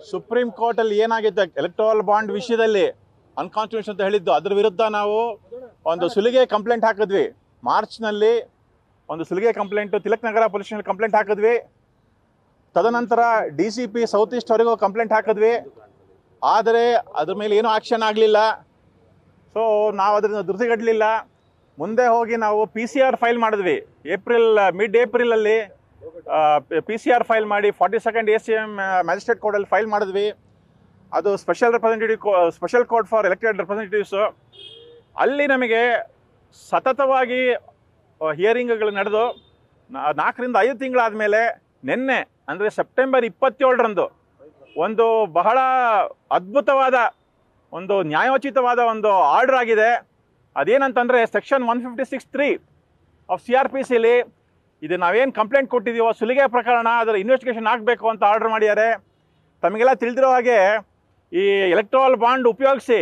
Supreme ಕೋರ್ಟಲ್ಲಿ ಏನಾಗಿತ್ತು electoral bond ವಿಷಯದಲ್ಲಿ ಅನ್ಕಾನ್ಸ್ಟಿಟ್ಯೂಷನ್ ಅಂತ ಹೇಳಿದ್ದು, ಅದ್ರ ವಿರುದ್ಧ ನಾವು ಒಂದು ಸುಲಿಗೆ ಕಂಪ್ಲೇಂಟ್ ಹಾಕಿದ್ವಿ. ಮಾರ್ಚ್ನಲ್ಲಿ ಒಂದು ಸುಲಿಗೆ ಕಂಪ್ಲೇಂಟು ತಿಲಕ್ ನಗರ ಪೊಲೀಸ್ ಸ್ಟೇಷನ್ ಕಂಪ್ಲೇಂಟ್ ಹಾಕಿದ್ವಿ. ತದನಂತರ DCP ಸೌತ್ ಈಸ್ಟ್ ಅವರಿಗೂ ಕಂಪ್ಲೇಂಟ್ ಹಾಕಿದ್ವಿ. ಆದರೆ ಅದ್ರ ಮೇಲೆ ಏನೂ ಆಕ್ಷನ್ ಆಗಲಿಲ್ಲ. ಸೊ ನಾವು ಅದರಿಂದ ಧೃತಿಗೆಡಲಿಲ್ಲ. ಮುಂದೆ ಹೋಗಿ ನಾವು PCR ಫೈಲ್ ಮಾಡಿದ್ವಿ. ಮಿಡ್ ಏಪ್ರಿಲಲ್ಲಿ PCR ಫೈಲ್ ಮಾಡಿ 42nd ACM ಮ್ಯಾಜಿಸ್ಟ್ರೇಟ್ ಕೋರ್ಟಲ್ಲಿ ಫೈಲ್ ಮಾಡಿದ್ವಿ. ಅದು special court for elected representatives. ಅಲ್ಲಿ ನಮಗೆ ಸತತವಾಗಿ ಹಿಯರಿಂಗ್ಗಳು ನಡೆದು 4 ರಿಂದ 5 ತಿಂಗಳಾದಮೇಲೆ ನಿನ್ನೆ ಅಂದರೆ ಸೆಪ್ಟೆಂಬರ್ 27ರಂದು ಒಂದು ಬಹಳ ಅದ್ಭುತವಾದ ಒಂದು ನ್ಯಾಯೋಚಿತವಾದ ಒಂದು ಆರ್ಡರ್ ಆಗಿದೆ. ಅದೇನಂತಂದರೆ ಸೆಕ್ಷನ್ 156(3) ಆಫ್ CRPCಲಿ ಇದು ನಾವೇನು ಕಂಪ್ಲೇಂಟ್ ಕೊಟ್ಟಿದ್ದೀವೋ ಸುಲಿಗೆ ಪ್ರಕರಣ ಅದರ ಇನ್ವೆಸ್ಟಿಗೇಷನ್ ಆಗಬೇಕು ಅಂತ ಆರ್ಡರ್ ಮಾಡಿದ್ದಾರೆ. ತಮಗೆಲ್ಲ ತಿಳಿದಿರೋ ಹಾಗೆ ಈ ಎಲೆಕ್ಟ್ರಲ್ ಬಾಂಡ್ ಉಪಯೋಗಿಸಿ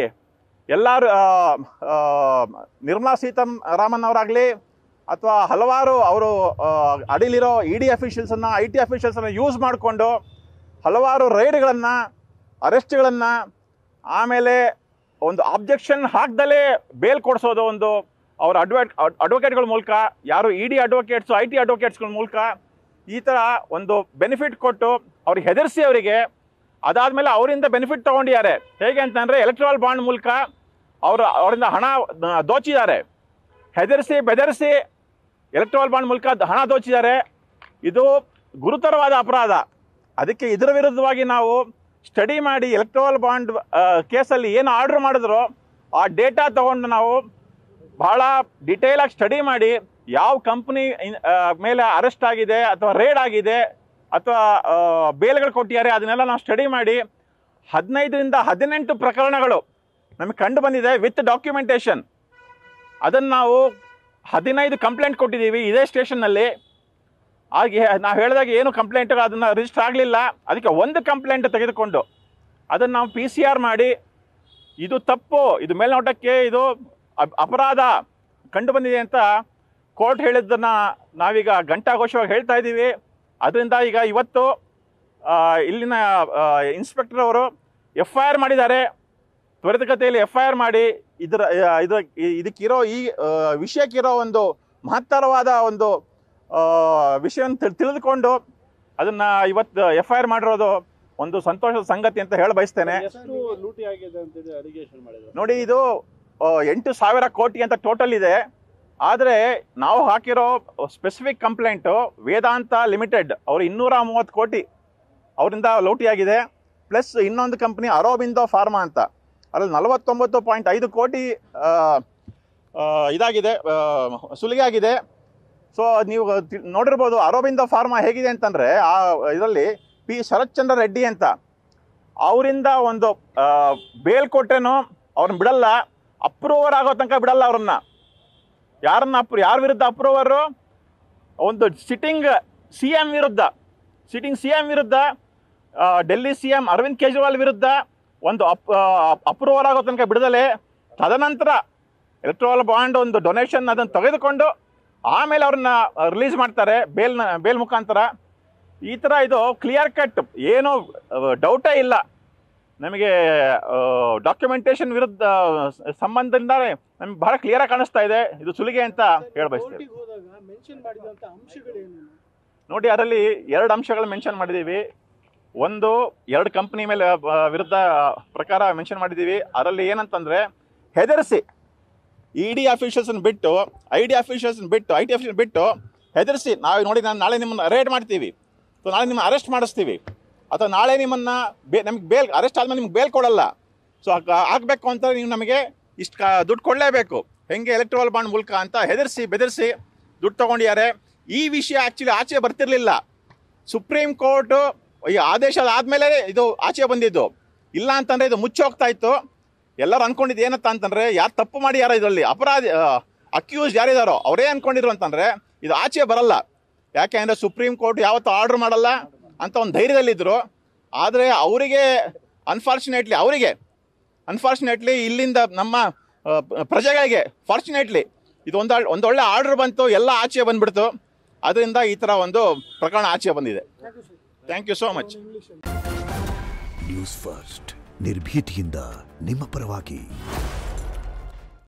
ಎಲ್ಲರೂ ನಿರ್ಮಲಾ ಸೀತಾರಾಮನ್ ಅವರಾಗಲಿ ಅಥವಾ ಹಲವಾರು ಅವರು ಅಡಿಲಿರೋ ED ಅಫಿಷಿಯಲ್ಸನ್ನು IT ಅಫಿಷಿಯಲ್ಸನ್ನು ಯೂಸ್ ಮಾಡಿಕೊಂಡು ಹಲವಾರು ರೈಡ್ಗಳನ್ನು ಅರೆಸ್ಟ್ಗಳನ್ನು ಆಮೇಲೆ ಒಂದು ಆಬ್ಜೆಕ್ಷನ್ ಹಾಕ್ದಲೇ ಬೇಲ್ ಕೊಡಿಸೋದು, ಒಂದು ಅವರ ಅಡ್ವೊಕೇಟ್ಗಳ ಮೂಲಕ, ಯಾರು ED ಅಡ್ವೊಕೇಟ್ಸು IT ಅಡ್ವೊಕೇಟ್ಸ್ಗಳ ಮೂಲಕ ಈ ಥರ ಒಂದು ಬೆನಿಫಿಟ್ ಕೊಟ್ಟು ಅವ್ರಿಗೆ ಹೆದರಿಸಿ ಅವರಿಗೆ ಅದಾದಮೇಲೆ ಅವರಿಂದ ಬೆನಿಫಿಟ್ ತೊಗೊಂಡಿದ್ದಾರೆ. ಹೇಗೆ ಅಂತಂದರೆ ಎಲೆಕ್ಟ್ರಲ್ ಬಾಂಡ್ ಮೂಲಕ ಅವರಿಂದ ಹಣ ದೋಚಿದ್ದಾರೆ. ಹೆದರಿಸಿ ಬೆದರಿಸಿ ಎಲೆಕ್ಟ್ರಲ್ ಬಾಂಡ್ ಮೂಲಕ ಹಣ ದೋಚಿದ್ದಾರೆ. ಇದು ಗುರುತರವಾದ ಅಪರಾಧ. ಅದಕ್ಕೆ ಇದರ ವಿರುದ್ಧವಾಗಿ ನಾವು ಸ್ಟಡಿ ಮಾಡಿ ಎಲೆಕ್ಟ್ರಲ್ ಬಾಂಡ್ ಕೇಸಲ್ಲಿ ಏನು ಆರ್ಡರ್ ಮಾಡಿದ್ರೋ ಆ ಡೇಟಾ ತೊಗೊಂಡು ನಾವು ಬಹಳ ಡಿಟೇಲಾಗಿ ಸ್ಟಡಿ ಮಾಡಿ ಯಾವ ಕಂಪ್ನಿ ಮೇಲೆ ಅರೆಸ್ಟ್ ಆಗಿದೆ ಅಥವಾ ರೇಡ್ ಆಗಿದೆ ಅಥವಾ ಬೇಲ್ಗಳು ಕೊಟ್ಟಿದ್ದಾರೆ ಅದನ್ನೆಲ್ಲ ನಾವು ಸ್ಟಡಿ ಮಾಡಿ 15 ರಿಂದ 18 ಪ್ರಕರಣಗಳು ನಮಗೆ ಕಂಡು ಬಂದಿದೆ ವಿತ್ ಡಾಕ್ಯುಮೆಂಟೇಷನ್. ಅದನ್ನು ನಾವು 15 ಕಂಪ್ಲೇಂಟ್ ಕೊಟ್ಟಿದ್ದೀವಿ ಇದೇ ಸ್ಟೇಷನ್ನಲ್ಲಿ. ಹಾಗೆ ನಾವು ಹೇಳಿದಾಗ ಏನು ಕಂಪ್ಲೇಂಟ್ ಅದನ್ನು ರಿಜಿಸ್ಟರ್ ಆಗಲಿಲ್ಲ. ಅದಕ್ಕೆ ಒಂದು ಕಂಪ್ಲೇಂಟ್ ತೆಗೆದುಕೊಂಡು ಅದನ್ನು ನಾವು PCR ಮಾಡಿ ಇದು ತಪ್ಪು, ಇದು ಮೇಲ್ನೋಟಕ್ಕೆ ಇದು ಅಪರಾಧ ಕಂಡು ಬಂದಿದೆ ಅಂತ ಕೋರ್ಟ್ ಹೇಳಿದ್ದನ್ನು ನಾವೀಗ ಘಂಟಾಘೋಷವಾಗಿ ಹೇಳ್ತಾ ಇದ್ದೀವಿ. ಅದರಿಂದ ಈಗ ಇವತ್ತು ಇಲ್ಲಿನ ಇನ್ಸ್ಪೆಕ್ಟರ್ ಅವರು FIR ಮಾಡಿದ್ದಾರೆ. ತ್ವರಿತಗತಿಯಲ್ಲಿ FIR ಮಾಡಿ ಇದಕ್ಕಿರೋ ಈ ವಿಷಯಕ್ಕಿರೋ ಒಂದು ಮಹತ್ತರವಾದ ಒಂದು ವಿಷಯವನ್ನು ತಿಳಿದುಕೊಂಡು ಅದನ್ನು ಇವತ್ತು FIR ಮಾಡಿರೋದು ಒಂದು ಸಂತೋಷದ ಸಂಗತಿ ಅಂತ ಹೇಳ ಬಯಸ್ತೇನೆ. ನೋಡಿ, ಇದು 8,000 ಕೋಟಿ ಅಂತ ಟೋಟಲ್ ಇದೆ. ಆದರೆ ನಾವು ಹಾಕಿರೋ ಸ್ಪೆಸಿಫಿಕ್ ಕಂಪ್ಲೇಂಟು ವೇದಾಂತ ಲಿಮಿಟೆಡ್ ಅವರು 230 ಕೋಟಿ ಅವರಿಂದ ಲೂಟಿಯಾಗಿದೆ. ಪ್ಲಸ್ ಇನ್ನೊಂದು ಕಂಪ್ನಿ ಅರೋಬಿಂದೋ ಫಾರ್ಮಾ ಅಂತ ಅದ್ರಲ್ಲಿ 49.5 ಕೋಟಿ ಇದಾಗಿದೆ, ಸುಲಿಗೆ ಆಗಿದೆ. ಸೊ ನೀವು ನೋಡಿರ್ಬೋದು ಅರೋಬಿಂದೋ ಫಾರ್ಮಾ ಹೇಗಿದೆ ಅಂತಂದರೆ ಆ ಇದರಲ್ಲಿ P. ಶರತ್ ಚಂದ್ರ ರೆಡ್ಡಿ ಅಂತ ಅವರಿಂದ ಒಂದು ಬೇಲ್ ಕೊಟ್ಟೇನೋ ಅವ್ರನ್ನ ಬಿಡಲ್ಲ, ಅಪ್ರೂವರ್ ಆಗೋ ತನಕ ಬಿಡಲ್ಲ ಅವ್ರನ್ನ. ಯಾರ ವಿರುದ್ಧ ಅಪ್ರೂವರು? ಒಂದು ಸಿಟ್ಟಿಂಗ್ CM ವಿರುದ್ಧ ಡೆಲ್ಲಿ CM ಅರವಿಂದ್ ಕೇಜ್ರಿವಾಲ್ ವಿರುದ್ಧ ಒಂದು ಅಪ್ರೂವರ್ ಆಗೋ ತನಕ ಬಿಡದಲೇ ತದನಂತರ ಎಲೆಕ್ಟ್ರಲ್ ಬಾಂಡ್ ಒಂದು ಡೊನೇಷನ್ ಅದನ್ನು ತೆಗೆದುಕೊಂಡು ಆಮೇಲೆ ಅವ್ರನ್ನ ರಿಲೀಸ್ ಮಾಡ್ತಾರೆ ಬೇಲ್ ಮುಖಾಂತರ. ಈ ಥರ ಇದು ಕ್ಲಿಯರ್ ಕಟ್, ಏನೂ ಡೌಟೇ ಇಲ್ಲ. ನಮಗೆ ಡಾಕ್ಯುಮೆಂಟೇಷನ್ ವಿರುದ್ಧ ಸಂಬಂಧದಿಂದ ನಮಗೆ ಬಹಳ ಕ್ಲಿಯರಾಗಿ ಕಾಣಿಸ್ತಾ ಇದೆ ಇದು ಸುಲಿಗೆ ಅಂತ ಹೇಳಬಯಸ್ತೇವೆ. ನೋಡಿ, ಅದರಲ್ಲಿ 2 ಅಂಶಗಳು ಮೆನ್ಷನ್ ಮಾಡಿದ್ದೀವಿ. ಒಂದು 2 ಕಂಪ್ನಿ ಮೇಲೆ ವಿರುದ್ಧ ಪ್ರಕಾರ ಮೆನ್ಷನ್ ಮಾಡಿದ್ದೀವಿ. ಅದರಲ್ಲಿ ಏನಂತಂದರೆ ಹೆದರಿಸಿ ED ಅಫಿಷಿಯಲ್ಸನ್ನು ಬಿಟ್ಟು IT ಅಫಿಷಿಯಲ್ಸ್ ಬಿಟ್ಟು ಹೆದರಿಸಿ ನಾನು ನಾಳೆ ನಿಮ್ಮನ್ನು ರೇಡ್ ಮಾಡ್ತೀವಿ, ಸೊ ನಾಳೆ ನಿಮ್ಮನ್ನು ಅರೆಸ್ಟ್ ಮಾಡಿಸ್ತೀವಿ, ಅಥವಾ ನಾಳೆ ನಿಮ್ಮನ್ನು ನಮಗೆ ಬೇಲ್ ಅರೆಸ್ಟ್ ಆದಮೇಲೆ ನಿಮ್ಗೆ ಬೇಲ್ ಕೊಡಲ್ಲ, ಸೊ ಆಗಬೇಕು ಅಂತ ನೀವು ನಮಗೆ ಇಷ್ಟು ದುಡ್ಡು ಕೊಡಲೇಬೇಕು, ಹೆಂಗೆ ಎಲೆಕ್ಟ್ರಲ್ ಬಾಂಡ್ ಮೂಲಕ ಅಂತ ಹೆದರಿಸಿ ಬೆದರಿಸಿ ದುಡ್ಡು ತೊಗೊಂಡಿದ್ದಾರೆ. ಈ ವಿಷಯ ಆ್ಯಕ್ಚುಲಿ ಆಚೆ ಬರ್ತಿರಲಿಲ್ಲ. ಸುಪ್ರೀಂ ಕೋರ್ಟು ಈ ಆದೇಶ ಆದಮೇಲೆ ಇದು ಆಚೆ ಬಂದಿದ್ದು. ಇಲ್ಲ ಅಂತಂದರೆ ಇದು ಮುಚ್ಚೋಗ್ತಾ ಇತ್ತು. ಎಲ್ಲರೂ ಅಂದ್ಕೊಂಡಿದ್ದು ಏನಂತ ಅಂತಂದರೆ ಯಾರು ತಪ್ಪು ಮಾಡಿ ಯಾರೋ ಇದರಲ್ಲಿ ಅಪರಾಧಿ ಅಕ್ಯೂಸ್ ಯಾರಿದ್ದಾರೋ ಅವರೇ ಅಂದ್ಕೊಂಡಿದ್ರು ಅಂತಂದರೆ ಇದು ಆಚೆ ಬರಲ್ಲ. ಯಾಕೆ ಅಂದರೆ ಸುಪ್ರೀಂ ಕೋರ್ಟ್ ಯಾವತ್ತೂ ಆರ್ಡ್ರ್ ಮಾಡಲ್ಲ ಅಂತ ಒಂದು ಧೈರ್ಯದಲ್ಲಿದ್ದರು. ಆದರೆ ಅವರಿಗೆ ಅನ್ಫಾರ್ಚುನೇಟ್ಲಿ ಇಲ್ಲಿಂದ ನಮ್ಮ ಪ್ರಜೆಗಳಿಗೆ ಫಾರ್ಚುನೇಟ್ಲಿ ಇದು ಒಂದೊಳ್ಳೆ ಆರ್ಡರ್ ಬಂತು, ಎಲ್ಲ ಆಚೆ ಬಂದುಬಿಡ್ತು. ಅದರಿಂದ ಈ ಥರ ಒಂದು ಪ್ರಕರಣ ಆಚೆ ಬಂದಿದೆ. Thank you so much. News first ನಿರ್ಭೀತಿಯಿಂದ ನಿಮ್ಮ ಪರವಾಗಿ.